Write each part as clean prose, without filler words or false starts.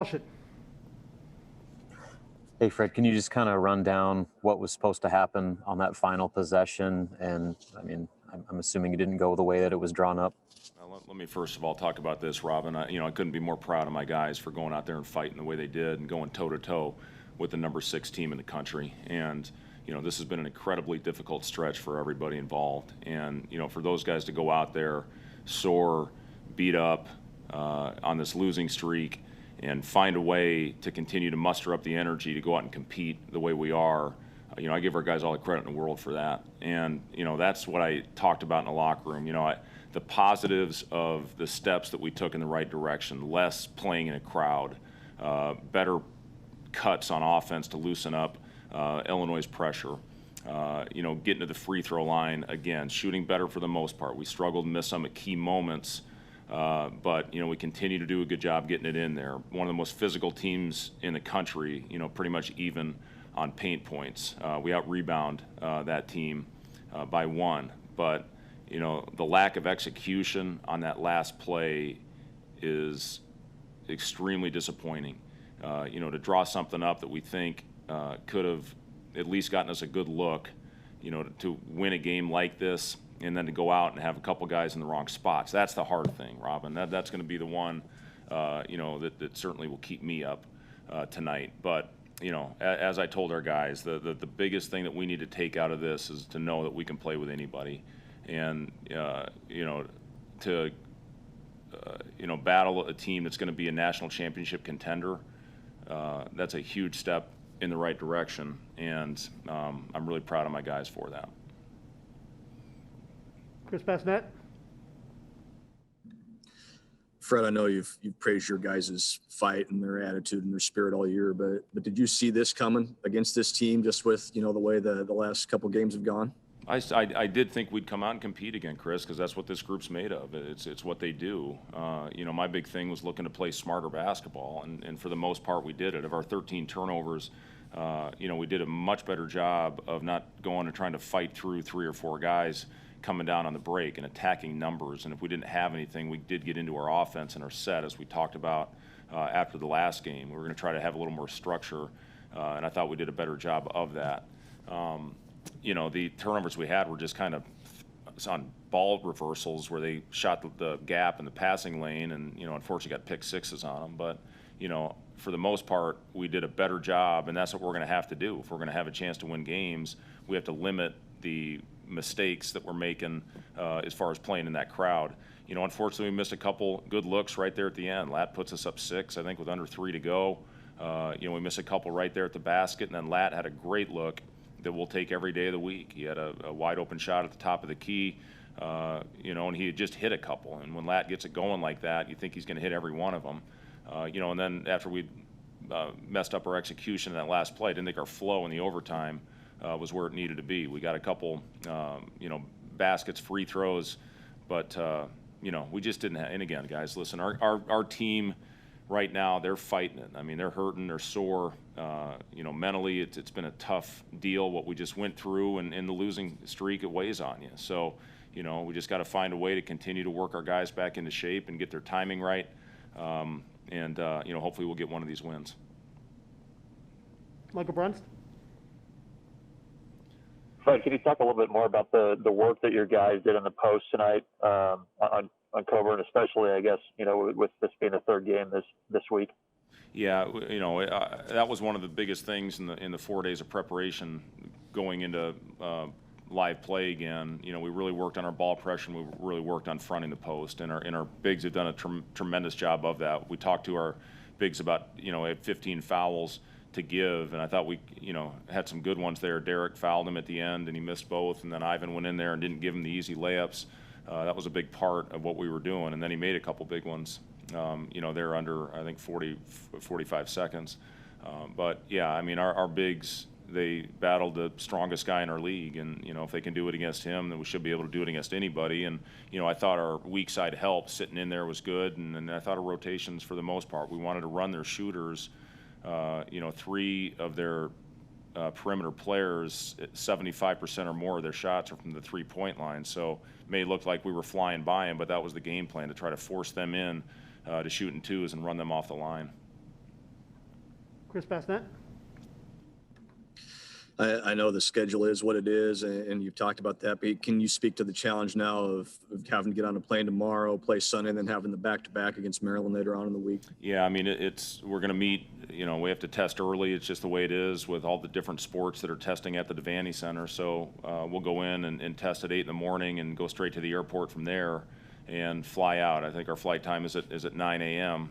Should Hey, Fred, can you just kind of run down what was supposed to happen on that final possession? And I mean, I'm assuming it didn't go the way that it was drawn up. Let me first of all talk about this, Robin. I couldn't be more proud of my guys for going out there and fighting the way they did and going toe-to-toe with the number 6 team in the country. And, this has been an incredibly difficult stretch for everybody involved. And, for those guys to go out there sore, beat up on this losing streak and find a way to continue to muster up the energy to go out and compete the way we are, I give our guys all the credit in the world for that. And, that's what I talked about in the locker room. The positives of the steps that we took in the right direction, less playing in a crowd, better cuts on offense to loosen up Illinois' pressure, getting to the free throw line, again, shooting better for the most part. We struggled and missed some at key moments, but, we continue to do a good job getting it in there. One of the most physical teams in the country, pretty much even on paint points. We out-rebound that team by 1, but the lack of execution on that last play is extremely disappointing. To draw something up that we think could have at least gotten us a good look, to win a game like this and then to go out and have a couple guys in the wrong spots. That's the hard thing, Robin. That's going to be the one, that certainly will keep me up tonight. But, as I told our guys, the biggest thing that we need to take out of this is to know that we can play with anybody. And, to battle a team that's going to be a national championship contender, that's a huge step in the right direction. And I'm really proud of my guys for that. Chris Bassnett? Fred, I know you've praised your guys' fight and their attitude and their spirit all year, but did you see this coming against this team just with, the way the last couple games have gone? I did think we'd come out and compete again, Chris, because that's what this group's made of. It's what they do. My big thing was looking to play smarter basketball, and for the most part we did it. Of our 13 turnovers, we did a much better job of not going and trying to fight through 3 or 4 guys coming down on the break and attacking numbers. And if we didn't have anything, we did get into our offense and our set, as we talked about after the last game. We were going to try to have a little more structure, and I thought we did a better job of that. The turnovers we had were just kind of on ball reversals where they shot the gap in the passing lane and, unfortunately got pick sixes on them. But, for the most part, we did a better job, and that's what we're going to have to do. If we're going to have a chance to win games, we have to limit the mistakes that we're making as far as playing in that crowd. Unfortunately, we missed a couple good looks right there at the end. Lat puts us up 6, I think, with under 3 to go. We missed a couple right there at the basket, and then Lat had a great look that we'll take every day of the week. He had a wide open shot at the top of the key, and he had just hit a couple. And when Lat gets it going like that, you think he's going to hit every one of them. And then after we messed up our execution in that last play, I didn't think our flow in the overtime was where it needed to be. We got a couple, baskets, free throws, but, we just didn't have. And again, guys, listen, our team right now, they're fighting it. I mean, they're hurting, they're sore. Mentally, it's been a tough deal, what we just went through, and in the losing streak, it weighs on you. So, we just got to find a way to continue to work our guys back into shape and get their timing right. Hopefully we'll get one of these wins. Michael Brunst? Fred, can you talk a little bit more about the work that your guys did in the post tonight on Coburn, especially, I guess, with this being the 3rd game this week? Yeah, that was one of the biggest things in the 4 days of preparation going into live play again. We really worked on our ball pressure, and we really worked on fronting the post, and our bigs have done a tremendous job of that. We talked to our bigs about, had 15 fouls to give, and I thought we, had some good ones there. Derek fouled him at the end, and he missed both, and then Ivan went in there and didn't give him the easy layups. That was a big part of what we were doing, and then he made a couple big ones. They're under, I think, 45 seconds. But, yeah, I mean, our bigs, they battled the strongest guy in our league, and, if they can do it against him, then we should be able to do it against anybody. And, I thought our weak side help sitting in there was good, and I thought our rotations for the most part, we wanted to run their shooters. 3 of their perimeter players, 75% or more of their shots are from the 3-point line. So it may look like we were flying by them, but that was the game plan, to try to force them in to shoot in twos and run them off the line. Chris Bassnett. I know the schedule is what it is, and you've talked about that, but can you speak to the challenge now of having to get on a plane tomorrow, play Sunday, and then having the back-to-back against Maryland later on in the week? Yeah, I mean, we're going to meet, we have to test early. It's just the way it is with all the different sports that are testing at the Devaney Center. So we'll go in and test at 8 in the morning and go straight to the airport from there and fly out. I think our flight time is at 9 a.m.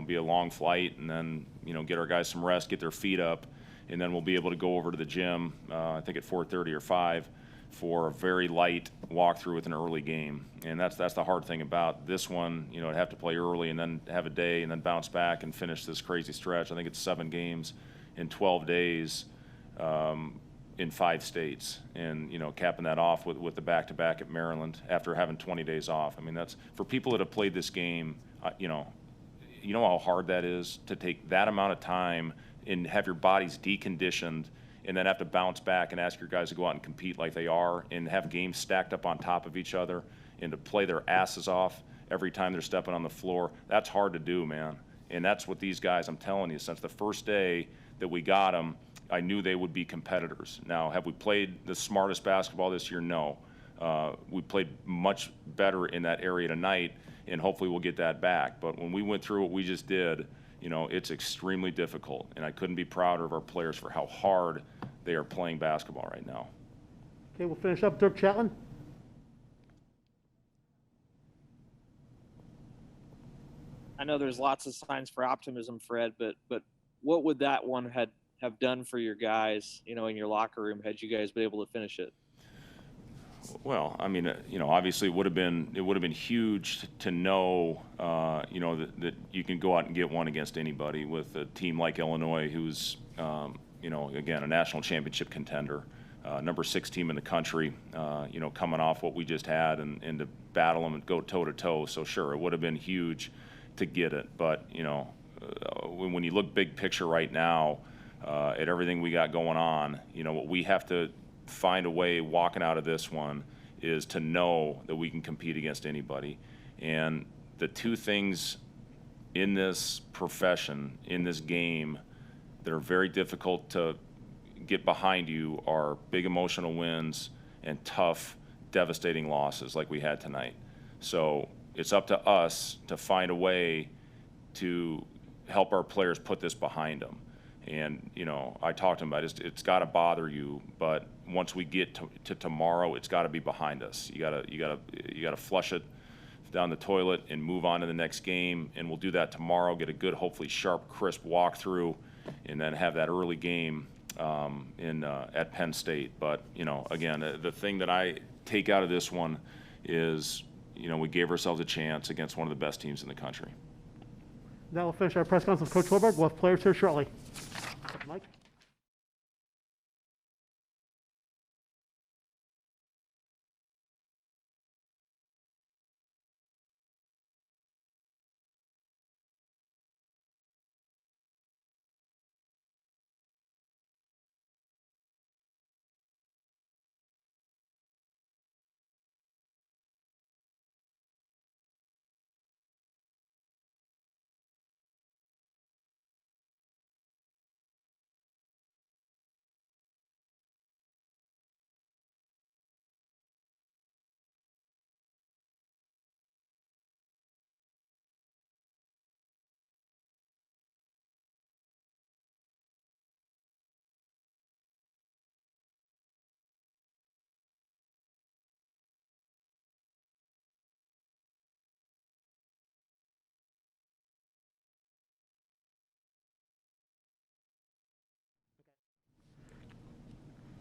Be a long flight, and then, get our guys some rest, get their feet up, and then we'll be able to go over to the gym, I think at 4:30 or 5, for a very light walkthrough with an early game. And that's the hard thing about this one. To have to play early and then have a day and then bounce back and finish this crazy stretch. I think it's 7 games in 12 days in 5 states, and capping that off with the back-to-back at Maryland after having 20 days off. I mean, that's for people that have played this game. You know how hard that is to take that amount of time and have your bodies deconditioned, and then have to bounce back and ask your guys to go out and compete like they are, and have games stacked up on top of each other, and to play their asses off every time they're stepping on the floor. That's hard to do, man. And that's what these guys, I'm telling you, since the first day that we got them, I knew they would be competitors. Now, have we played the smartest basketball this year? No. We played much better in that area tonight, and hopefully we'll get that back. But when we went through what we just did, it's extremely difficult, and I couldn't be prouder of our players for how hard they are playing basketball right now. Okay, we'll finish up. Dirk Chatelain. I know there's lots of signs for optimism, Fred, but what would that one have done for your guys, in your locker room, had you guys been able to finish it? Well, I mean, obviously it would have been huge to know, that you can go out and get one against anybody with a team like Illinois, who's, again, a national championship contender, number 6 team in the country, coming off what we just had, and to battle them and go toe to toe. So sure, it would have been huge to get it, but when you look big picture right now at everything we got going on, what we have to find a way walking out of this one is to know that we can compete against anybody. And the 2 things in this profession, in this game, that are very difficult to get behind you are big emotional wins and tough, devastating losses like we had tonight. So it's up to us to find a way to help our players put this behind them. And, I talked to him about it's got to bother you, but once we get to tomorrow, it's got to be behind us. You got to flush it down the toilet and move on to the next game, and we'll do that tomorrow, get a good, hopefully sharp, crisp walkthrough, and then have that early game at Penn State. But, again, the thing that I take out of this one is, we gave ourselves a chance against one of the best teams in the country. Now we'll finish our press conference with Coach Wilberg. We'll have players here shortly. Mike?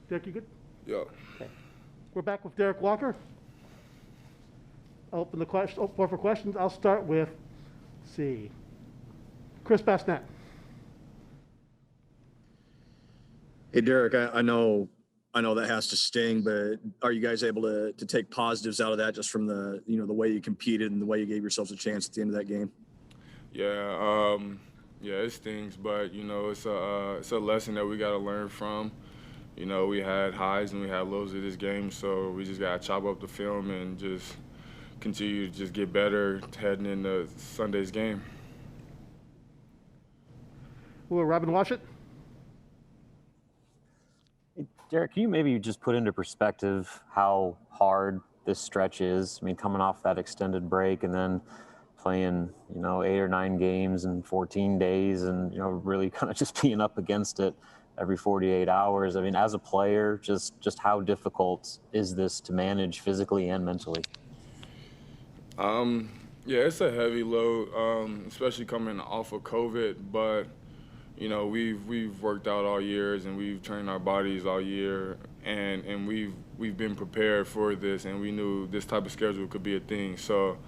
Derek, you good? Yeah. Okay. We're back with Derek Walker. I'll open the floor for questions. I'll start with, Chris Bassnett. Hey, Derek, I know that has to sting, but are you guys able to take positives out of that just from the way you competed and the way you gave yourselves a chance at the end of that game? Yeah, it stings, but it's a lesson that we got to learn from. We had highs and we had lows of this game, so we just got to chop up the film and just continue to just get better heading into Sunday's game. Will Robin wash it? Derek, can you maybe just put into perspective how hard this stretch is? I mean, coming off that extended break and then playing, 8 or 9 games in 14 days and, really kind of just being up against it every 48 hours. I mean, as a player, just how difficult is this to manage physically and mentally? Yeah, it's a heavy load, especially coming off of COVID, but we've worked out all years and we've trained our bodies all year, and we've been prepared for this, and we knew this type of schedule could be a thing. So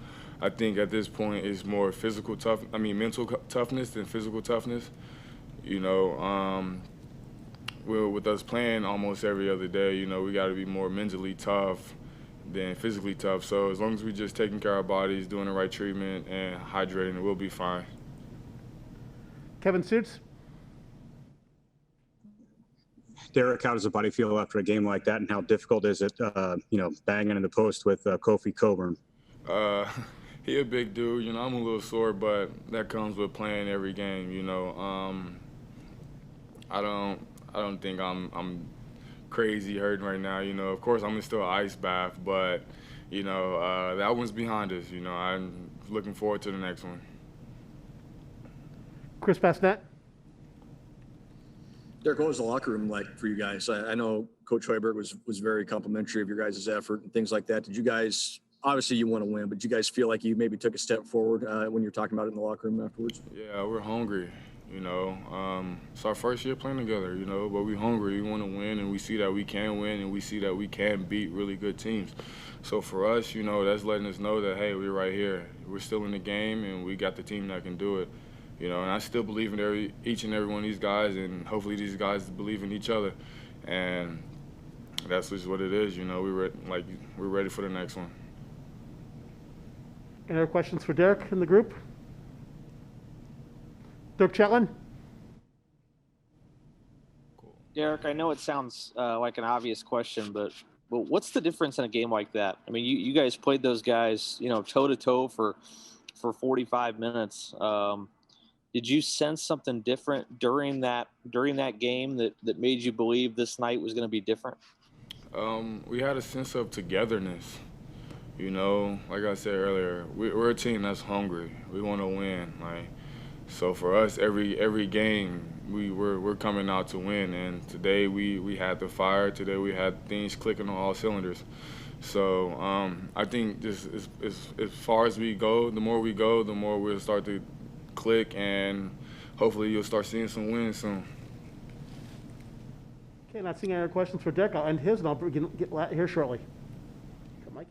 I think at this point it's more mental toughness than physical toughness. With us playing almost every other day, we got to be more mentally tough than physically tough. So as long as we just taking care of our bodies, doing the right treatment, and hydrating, we'll be fine. Kevin Suits. Derek, how does the body feel after a game like that, and how difficult is it, banging in the post with Kofi Coburn? He a big dude. I'm a little sore, but that comes with playing every game. I don't think I'm crazy hurting right now. Of course I'm still an ice bath, but that one's behind us. I'm looking forward to the next one. Chris Basnett. Derek, what was the locker room like for you guys? I know Coach Hoiberg was very complimentary of your guys' effort and things like that. Did you guys, obviously you want to win, but did you guys feel like you maybe took a step forward when you're talking about it in the locker room afterwards? Yeah, we're hungry. It's our first year playing together, but we're hungry. We want to win, and we see that we can win, and we see that we can beat really good teams. So for us, that's letting us know that, hey, we're right here. We're still in the game, and we got the team that can do it. And I still believe in each and every one of these guys, and hopefully these guys believe in each other. And that's just what it is. We're ready for the next one. Any other questions for Derek in the group? Dirk Chetland. Derek, I know it sounds like an obvious question, but what's the difference in a game like that? I mean, you guys played those guys, toe to toe for 45 minutes. Did you sense something different during that game that made you believe this night was going to be different? We had a sense of togetherness. Like I said earlier, we're a team that's hungry. We want to win. So for us, every game we're coming out to win. And today we had the fire. Today we had things clicking on all cylinders. So I think just as far as we go, the more we'll start to click, and hopefully you'll start seeing some wins soon. Okay, not seeing any other questions for Derek. I'll end his, and I'll get here shortly. Come, Mike.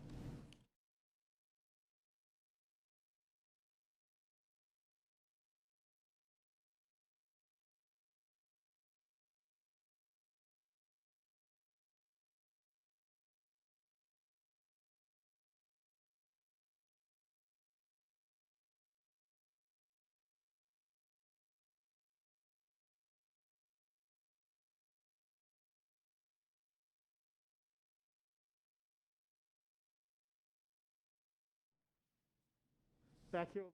Back here.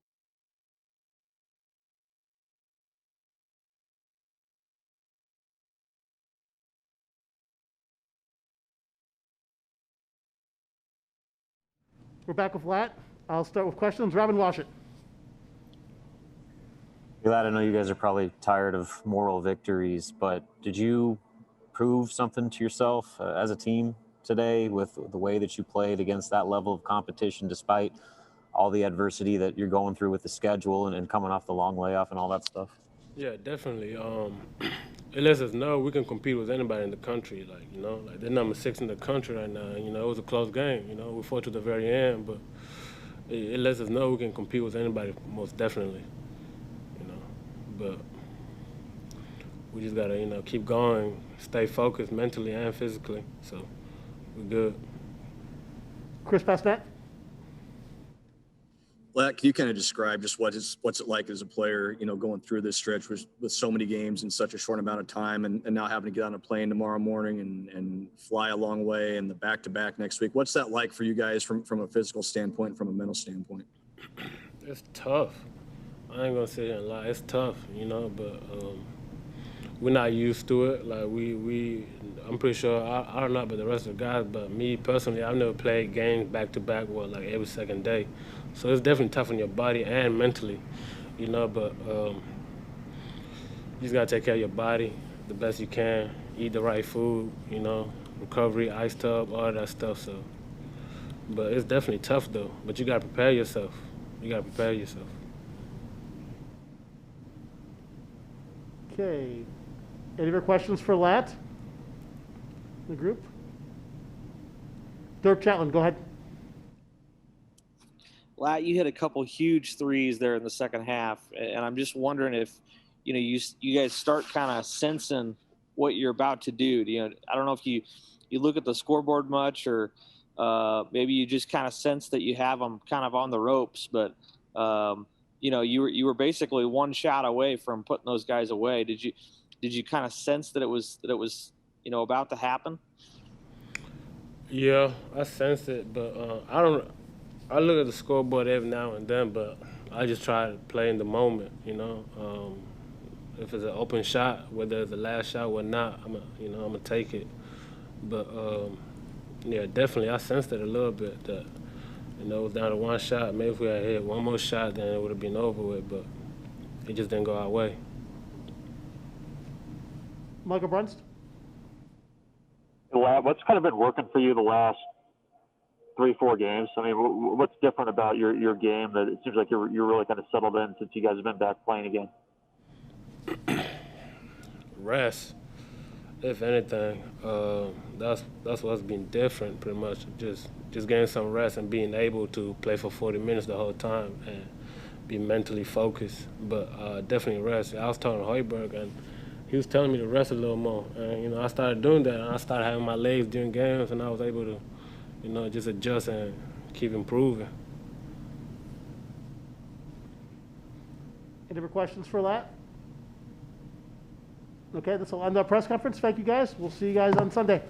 We're back with Lat. I'll start with questions. Robin Washit. Glad I know you guys are probably tired of moral victories, but did you prove something to yourself as a team today with the way that you played against that level of competition, despite all the adversity that you're going through with the schedule and coming off the long layoff and all that stuff? Yeah, definitely. It lets us know we can compete with anybody in the country. They're number 6 in the country right now. It was a close game. We fought to the very end, but it lets us know we can compete with anybody, most definitely. But we just gotta, keep going, stay focused mentally and physically. So we're good. Chris Basnett. Lat, can you kind of describe just what's it like as a player, going through this stretch with so many games in such a short amount of time, and now having to get on a plane tomorrow morning and fly a long way, and the back-to-back next week? What's that like for you guys from a physical standpoint, from a mental standpoint? It's tough. I ain't gonna sit here and lie. It's tough, you know, but we're not used to it. Like I'm pretty sure, I don't know about the rest of the guys, but me personally, I've never played games back to back, like every second day. So it's definitely tough on your body and mentally, you know, but you just gotta take care of your body the best you can, eat the right food, you know, recovery, ice tub, all that stuff. So, but it's definitely tough though, but you gotta prepare yourself. You gotta prepare yourself. Okay. Any other questions for Lat? The group? Dirk Chatelain, go ahead. Lat, you hit a couple huge threes there in the second half, and I'm just wondering if, you know, you guys start kind of sensing what you're about to do. You know, I don't know if you look at the scoreboard much, or maybe you just kind of sense that you have them kind of on the ropes, but you know, you were basically one shot away from putting those guys away. Did you kind of sense that it was you know, about to happen? Yeah, I sense it, but I look at the scoreboard every now and then, but I just try to play in the moment, you know. If it's an open shot, whether it's the last shot or not, I'm gonna take it. But yeah, definitely, I sensed it a little bit that, you know, it was down to one shot. Maybe if we had hit one more shot, then it would have been over with. But it just didn't go our way. Michael Brunst? What's kind of been working for you the last 3-4 games? I mean, what's different about your game that it seems like you're really kind of settled in since you guys have been back playing again? Rest, if anything. That's what's been different, pretty much. Just getting some rest and being able to play for 40 minutes the whole time and be mentally focused. But definitely rest. I was talking to Hoiberg, and he was telling me to rest a little more. And, you know, I started doing that, and I started having my legs during games, and I was able to, you know, just adjust and keep improving. Any other questions for Lat? Okay, this will end our press conference. Thank you, guys. We'll see you guys on Sunday.